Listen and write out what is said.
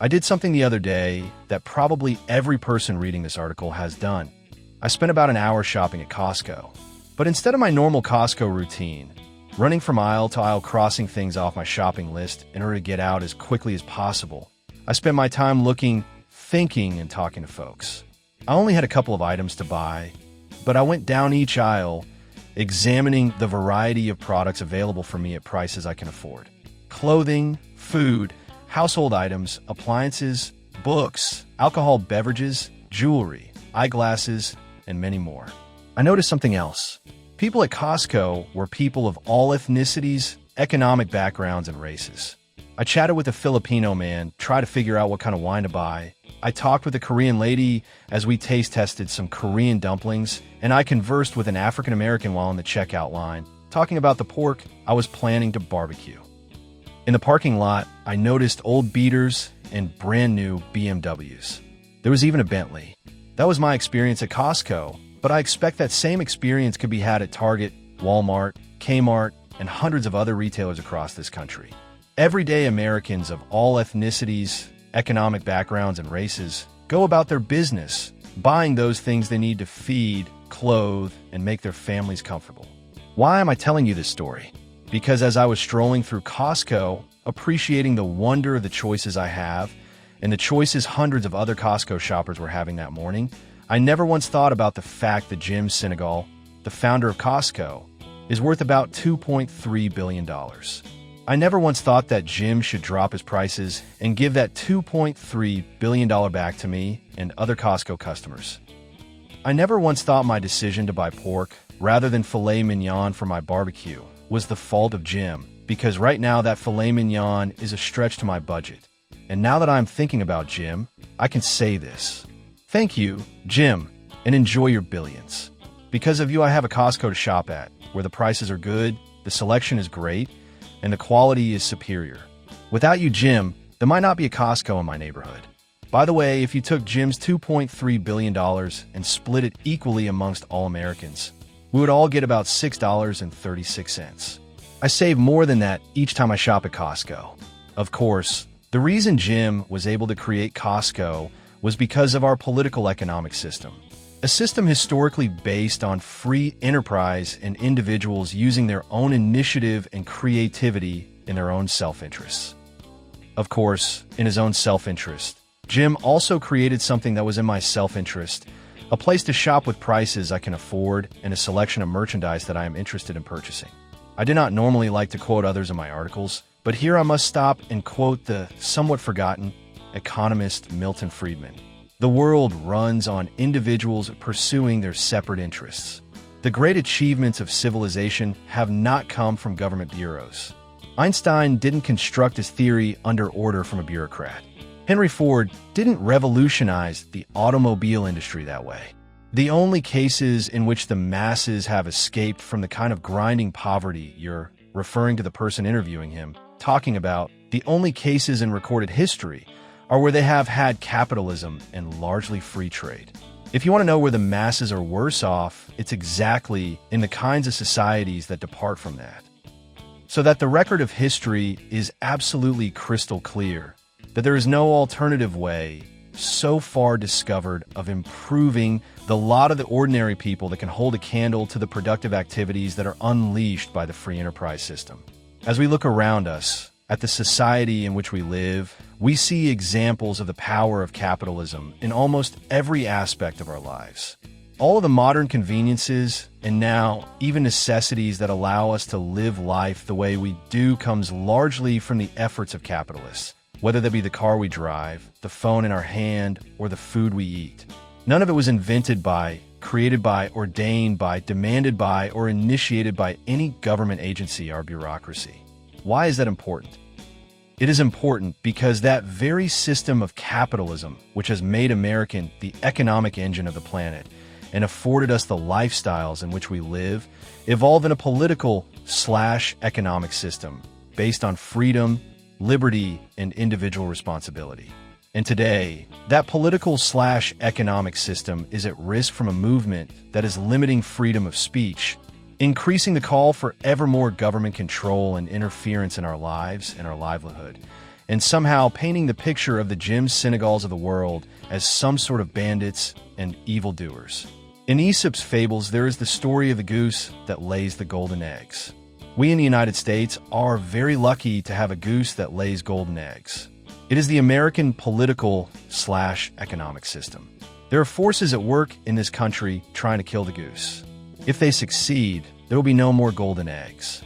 I did something the other day that probably every person reading this article has done. I spent about an hour shopping at Costco. But instead of my normal Costco routine, running from aisle to aisle crossing things off my shopping list in order to get out as quickly as possible, I spent my time looking, thinking, and talking to folks. I only had a couple of items to buy, but I went down each aisle, examining the variety of products available for me at prices I can afford. Clothing, food, household items, appliances, books, alcohol beverages, jewelry, eyeglasses, and many more. I noticed something else. People at Costco were people of all ethnicities, economic backgrounds, and races. I chatted with a Filipino man, tried to figure out what kind of wine to buy. I talked with a Korean lady as we taste tested some Korean dumplings, and I conversed with an African American while in the checkout line, talking about the pork I was planning to barbecue. In the parking lot, I noticed old beaters and brand new BMWs. There was even a Bentley. That was my experience at Costco, but I expect that same experience could be had at Target, Walmart, Kmart, and hundreds of other retailers across this country. Everyday Americans of all ethnicities, economic backgrounds, and races go about their business, buying those things they need to feed, clothe, and make their families comfortable. Why am I telling you this story? Because as I was strolling through Costco, appreciating the wonder of the choices I have, and the choices hundreds of other Costco shoppers were having that morning, I never once thought about the fact that Jim Sinegal, the founder of Costco, is worth about $2.3 billion. I never once thought that Jim should drop his prices and give that $2.3 billion back to me and other Costco customers. I never once thought my decision to buy pork rather than filet mignon for my barbecue was the fault of Jim, because right now that filet mignon is a stretch to my budget. And now that I'm thinking about Jim, I can say this. Thank you, Jim, and enjoy your billions. Because of you, I have a Costco to shop at, where the prices are good, the selection is great, and the quality is superior. Without you, Jim, there might not be a Costco in my neighborhood. By the way, if you took Jim's $2.3 billion and split it equally amongst all Americans, we would all get about $6.36. I save more than that each time I shop at Costco. Of course, the reason Jim was able to create Costco was because of our political economic system. A system historically based on free enterprise and individuals using their own initiative and creativity in their own self-interests. Of course, in his own self-interest, Jim also created something that was in my self-interest, a place to shop with prices I can afford and a selection of merchandise that I am interested in purchasing. I do not normally like to quote others in my articles, but here I must stop and quote the somewhat forgotten economist Milton Friedman. The world runs on individuals pursuing their separate interests. The great achievements of civilization have not come from government bureaus. Einstein didn't construct his theory under order from a bureaucrat. Henry Ford didn't revolutionize the automobile industry that way. The only cases in which the masses have escaped from the kind of grinding poverty you're referring to the person interviewing him, talking about, the only cases in recorded history are where they have had capitalism and largely free trade. If you want to know where the masses are worse off, it's exactly in the kinds of societies that depart from that. So that the record of history is absolutely crystal clear, that there is no alternative way so far discovered of improving the lot of the ordinary people that can hold a candle to the productive activities that are unleashed by the free enterprise system. As we look around us, at the society in which we live, we see examples of the power of capitalism in almost every aspect of our lives. All of the modern conveniences, and now even necessities that allow us to live life the way we do, comes largely from the efforts of capitalists, whether that be the car we drive, the phone in our hand, or the food we eat. None of it was invented by, created by, ordained by, demanded by, or initiated by any government agency or bureaucracy. Why is that important? It is important because that very system of capitalism, which has made America the economic engine of the planet and afforded us the lifestyles in which we live, evolved in a political/economic system based on freedom, liberty, and individual responsibility. And today, that political/economic system is at risk from a movement that is limiting freedom of speech, increasing the call for ever more government control and interference in our lives and our livelihood, and somehow painting the picture of the Jim Senegals of the world as some sort of bandits and evildoers. In Aesop's fables, there is the story of the goose that lays the golden eggs. We in the United States are very lucky to have a goose that lays golden eggs. It is the American political/economic system. There are forces at work in this country trying to kill the goose. If they succeed, there will be no more golden eggs.